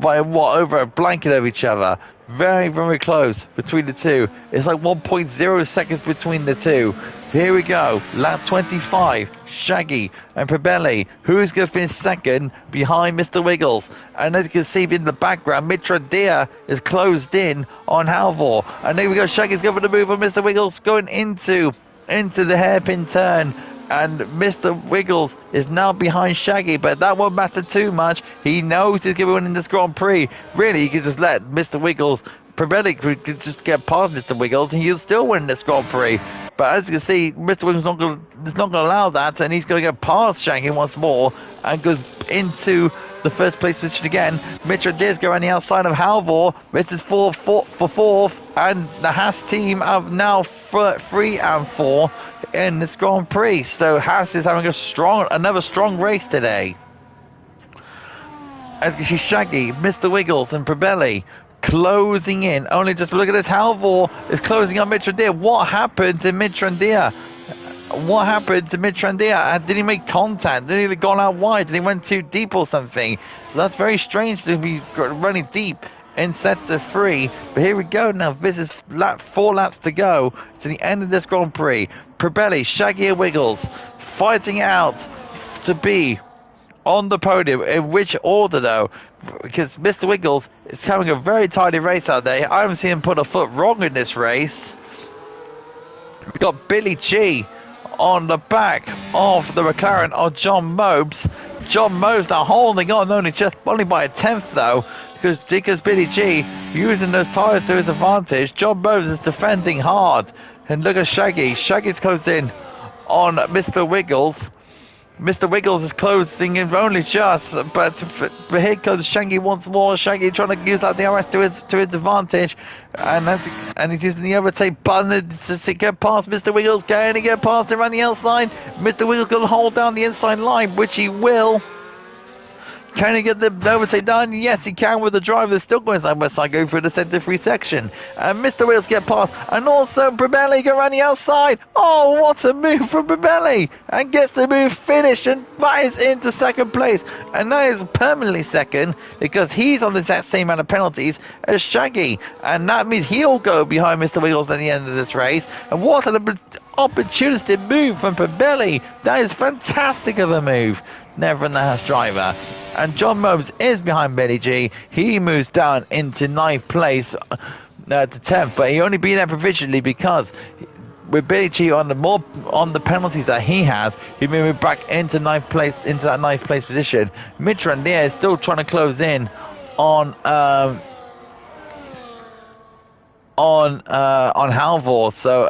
by over a blanket of each other. Very, very close between the two. It's like 1.0 seconds between the two. Here we go, lap 25, Shaggy and Prebelli. Who's going to finish second behind Mr. Wiggles? And as you can see in the background, Mitradia is closed in on Halvor. And there we go, Shaggy's going to move on Mr. Wiggles, going into the hairpin turn. And Mr. Wiggles is now behind Shaggy, but that won't matter too much. He knows he's going to win in this Grand Prix. Really, he could just let Mr. Wiggles, Prebelli could just get past Mr. Wiggles, and he'll still win this Grand Prix. But as you can see, Mr. Wiggles is not going to allow that, and he's going to get past Shaggy once more and goes into the first place position again. Mitra Diaz go around the outside of Halvor. This is for 4th, and the Haas team are now 3 and 4 in this Grand Prix. So Haas is having another strong race today. As you can see, Shaggy, Mr. Wiggles, and Prebelli closing in. Only just look at this. Halvor is closing on Mitradia. What happened to Mitradia? What happened to Mitradia? Did he make contact? Did he have gone out wide? Did he went too deep or something? So that's very strange to be running deep in sector 3. But here we go now. This is 4 laps to go to the end of this Grand Prix. Prebelli, Shaggy and Wiggles fighting out to be on the podium. In which order, though? Because Mr. Wiggles is having a very tidy race out there. I haven't seen him put a foot wrong in this race. We've got Billy G on the back of the McLaren of John Mobes. John Mobes now holding on, only by a tenth, though. Because Billy G using those tyres to his advantage. John Mobes is defending hard. And look at Shaggy. Shaggy's closed in on Mr. Wiggles. Mr. Wiggles is closing in only just, but here comes Shaggy once more. Shaggy trying to use that DRS to his advantage, and he's using the overtake button to get past Mr. Wiggles. Can he get past him on the outside? Mr. Wiggles going to hold down the inside line, which he will. Can he get the overtake done? Yes, he can with the driver that's still going side by side, going through the centre free section. And Mr. Wills get past. And also Brabelli go around the outside. Oh, what a move from Brabelli. And gets the move finished and flies into second place. And that is permanently second because he's on the exact same amount of penalties as Shaggy. And that means he'll go behind Mr. Wiggles at the end of this race. And what an opportunistic move from Brabelli. That is fantastic of a move. Never in the house driver. And John Mobes is behind Billy G. He moves down into 9th place to 10th, but he only be there provisionally because with Billy G on the penalties that he has, he moved back into that 9th place position. Mitra and Nia is still trying to close in on Halvor, so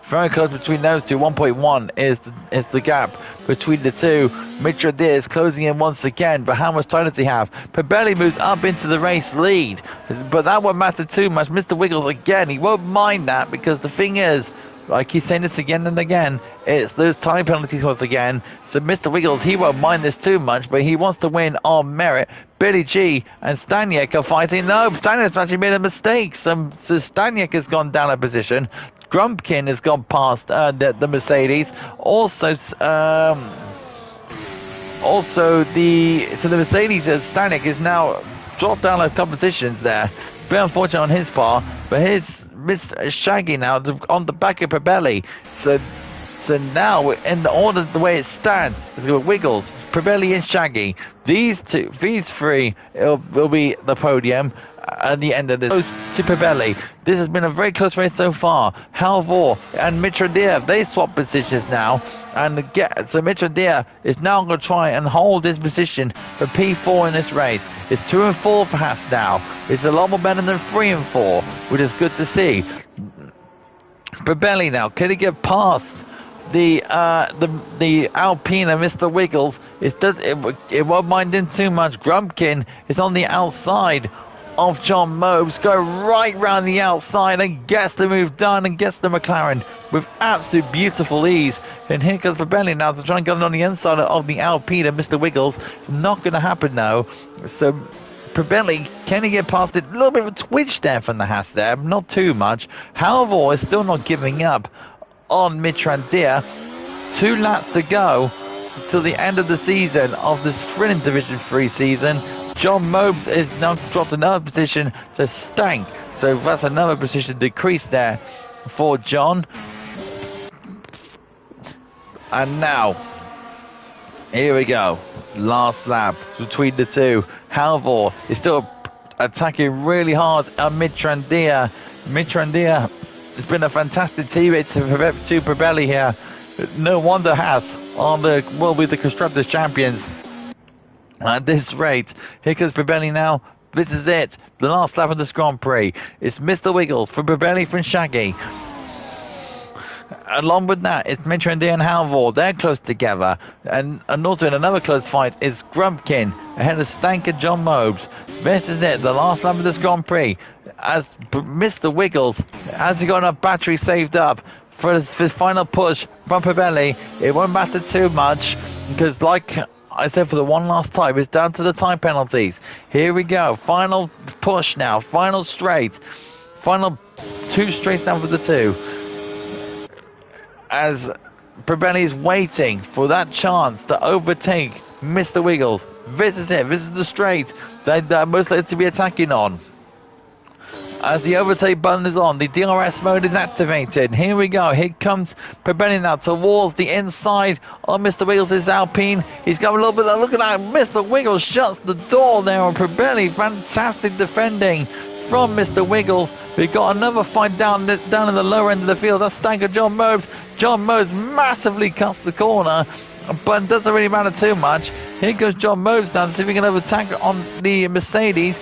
very close between those two. 1.1 is the gap between the two. Mitra Deer is closing in once again, but how much time does he have? Pabelli moves up into the race lead, but that won't matter too much. Mr. Wiggles again, he won't mind that because the thing is, like he's saying this again and again, it's those time penalties once again. So Mr. Wiggles, he won't mind this too much, but he wants to win on merit. Billy G and Staniek are fighting. No, Staniek's actually made a mistake. So Staniek has gone down a position. Grumpkin has gone past the Mercedes. Also the Mercedes Staniek is now dropped down a couple positions there. Very unfortunate on his part, but his Shaggy now on the back of Pabelli. So now in the order the way it stands, it's got Wiggles, Pabelli and Shaggy. These three will be the podium at the end of this. Close to Pabelli. This has been a very close race so far. Halvor and Mitra Deer, they swap positions now. So Mitra Deer is now going to try and hold his position for P4 in this race. It's 2 and 4 for Haas now. It's a lot more better than 3 and 4, which is good to see. Pabelli now, can he get past the Alpine and Mr. Wiggles? It won't mind him too much. Grumpkin is on the outside of John Mobes, go right round the outside and gets the move done and gets the McLaren with absolute beautiful ease. And here comes Pabelli now to try and get on the inside of the Alpine and Mr. Wiggles. Not going to happen now. So Pabelli, can he get past it? A little bit of a twitch there from the Haas there, not too much. Halvor is still not giving up on Mitrandir. 2 laps to go till the end of the season of this thrilling Division 3 season. John Mobes is now dropped another position to Stank, so that's another position decrease there for John. And now, here we go, last lap between the two. Halvor is still attacking really hard at Mitrandir. Mitrandir has been a fantastic teammate to Pabelli here. No wonder Haas will be the Constructors' Champions at this rate. Here comes Pabelli now. This is it. The last lap of this Grand Prix. It's Mr. Wiggles for Pabelli from Shaggy. Along with that, it's Mitrandir and Halvor. They're close together. And also in another close fight is Grumpkin ahead of Stank and John Mobes. This is it. The last lap of this Grand Prix. As Mr. Wiggles, has he got enough battery saved up for his final push from Pabelli? It won't matter too much because, like I said, for the one last time, it's down to the time penalties. Here we go. Final push now. Final straight. Final 2 straights down for the 2. As Pabelli is waiting for that chance to overtake Mr. Wiggles. This is it. This is the straight that most likely to be attacking on. As the overtake button is on, the DRS mode is activated. Here we go. Here comes Prebelli now towards the inside of Mr. Wiggles' Alpine. He's got a little bit of, look at that. Mr. Wiggles shuts the door there on Prebelli. Fantastic defending from Mr. Wiggles. We've got another fight down in the lower end of the field. That's Stank and John Mobes. John Mobes massively cuts the corner, but it doesn't really matter too much. Here goes John Mobes now to see if he can overtake on the Mercedes.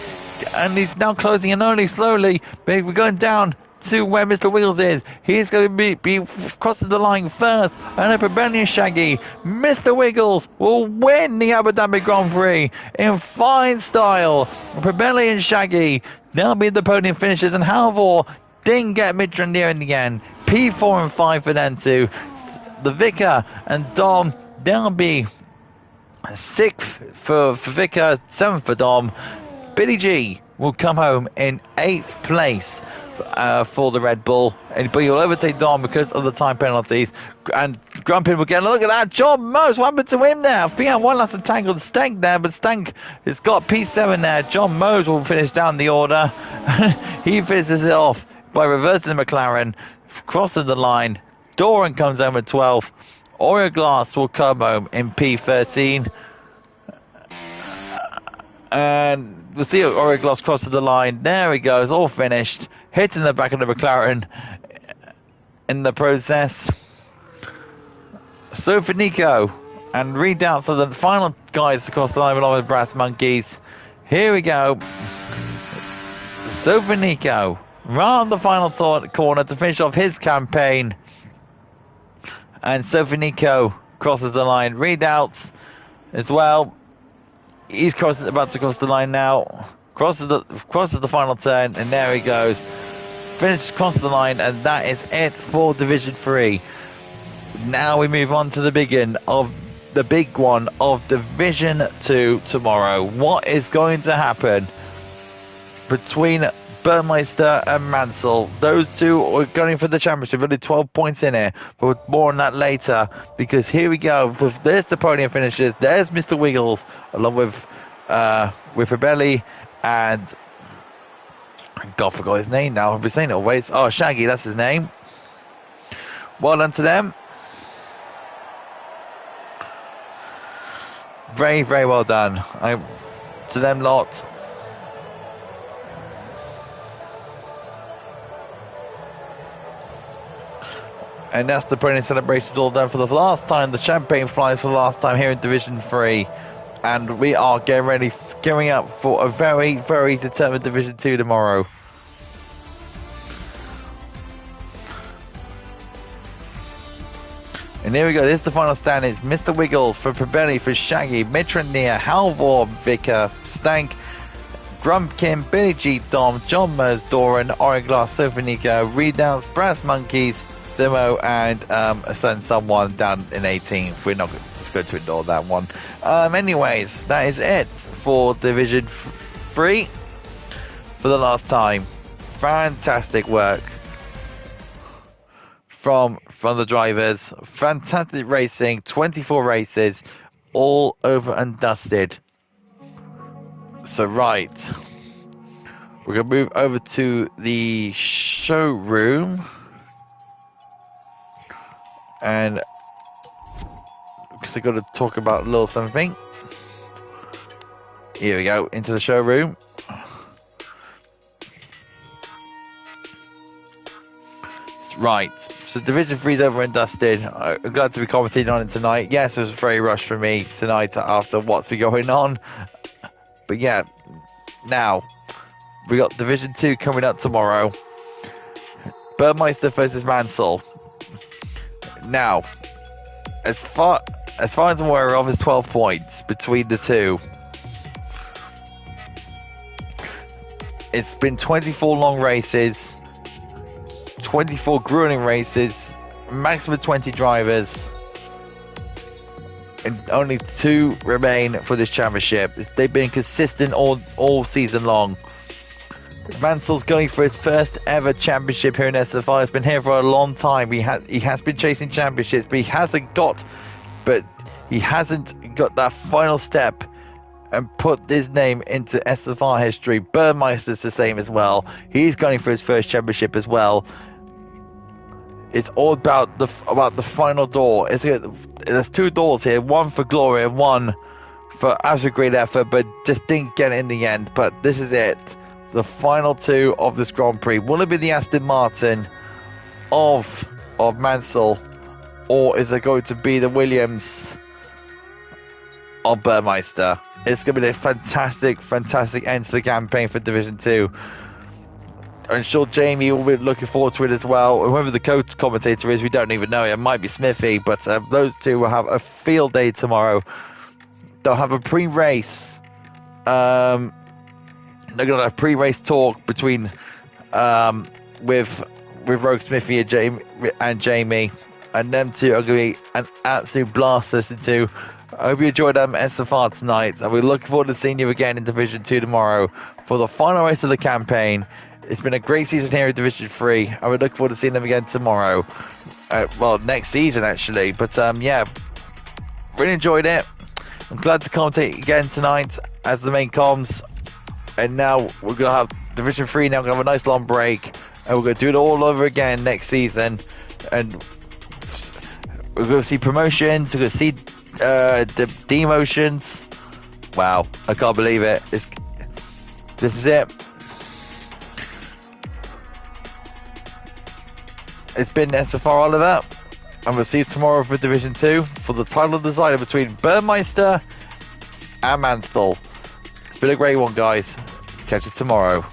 And he's now closing in only slowly. But we're going down to where Mr. Wiggles is. He's going to be crossing the line first. And Prebelli and Shaggy. Mr. Wiggles will win the Abu Dhabi Grand Prix in fine style. Prebelli and Shaggy now be the podium finishers. And Halvor didn't get mid-run there in the end. P4 and 5 for them two. The Vicar and Dom, they'll be 6th for Vicar, 7th for Dom. Billy G will come home in 8th place for the Red Bull, but he'll overtake Dom because of the time penalties. And Grumpin will get a look at that. John Mose, what happened to him there? Fiat one last attack on Stank there, but Stank has got P7 there. John Mose will finish down the order. He finishes it off by reversing the McLaren, crossing the line. Doran comes home at 12th. Oreo Glass will come home in P13. And we'll see Oreo Glass crosses the line. There he goes, all finished. Hitting the back of the McLaren in the process. So for Nico and readouts of the final guys across the line along with Brass Monkeys. Here we go. So for Nico, round the final corner to finish off his campaign. And so for Nico crosses the line. Readouts as well. He's about to cross the line now. Crosses the final turn, and there he goes. Finishes across the line, and that is it for Division 3. Now we move on to the big one of Division 2 tomorrow. What is going to happen between Burmeister and Mansell? Those two are going for the championship. Only 12 points in it, but more on that later. Because here we go. There's the podium finishes. There's Mr. Wiggles, along with Rebelli and God, I forgot his name now. I've been saying it always. Oh, Shaggy, that's his name. Well done to them. Very, very well done. To them lot. And that's the podium celebrations all done for the last time. The champagne flies for the last time here in Division 3. And we are getting ready, gearing up for a very, very determined Division 2 tomorrow. And here we go, this is the final stand. It's Mr. Wiggles for Prebelli, for Shaggy, Mitranir, Halvor, Vicar, Stank, Grumpkin, Billy G, Dom, John Mers, Doran, Origlass, Sophonico, Readouts, Brass Monkeys, Simo, and a certain someone down in 18th. We're not just going to ignore that one. Anyways, that is it for Division 3 for the last time. Fantastic work from the drivers. Fantastic racing. 24 races, all over and dusted. So right, we're going to move over to the showroom. And because I've got to talk about a little something. Here we go, into the showroom. Right, so Division 3 is over and dusted. I'm glad to be commentating on it tonight. Yes, it was very rushed for me tonight after what's been going on. But yeah, now we got Division 2 coming up tomorrow. Burmeister versus Mansell. Now, as far as I'm aware of, is 12 points between the two. It's been 24 long races, 24 grueling races, maximum 20 drivers, and only 2 remain for this championship. They've been consistent all season long. Mansell's going for his first ever championship here in SFI. He's been here for a long time. He has been chasing championships, but he hasn't got that final step and put his name into SFR history. Burmeister's the same as well. He's going for his first championship as well. It's all about the final door. There's 2 doors here, one for glory and one for absolute great effort, but just didn't get it in the end. But this is it, the final 2 of this Grand Prix. Will it be the Aston Martin of Mansell, or is it going to be the Williams of Burmeister? It's going to be a fantastic end to the campaign for Division 2. I'm sure Jamie will be looking forward to it as well. Whoever the co-commentator is, we don't even know. It might be Smithy, but those 2 will have a field day tomorrow. They'll have a pre-race. They're going to have a pre-race talk between with Rogue Smithy and Jamie, and them 2 are going to be an absolute blast to listen to. I hope you enjoyed SFR tonight, and we're looking forward to seeing you again in Division 2 tomorrow for the final race of the campaign. It's been a great season here in Division 3, and we look forward to seeing them again tomorrow. Next season, actually. But, yeah, really enjoyed it. I'm glad to commentate again tonight as the main comms. And now we're going to have Division 3 now. We're going to have a nice long break, and we're going to do it all over again next season. And we're going to see promotions, we're going to see the demotions. Wow, I can't believe it. This is it. It's been SFR Oliver, and we'll see you tomorrow for Division 2 for the title decider between Burmeister and Mansell. It's been a great one, guys. Catch you tomorrow.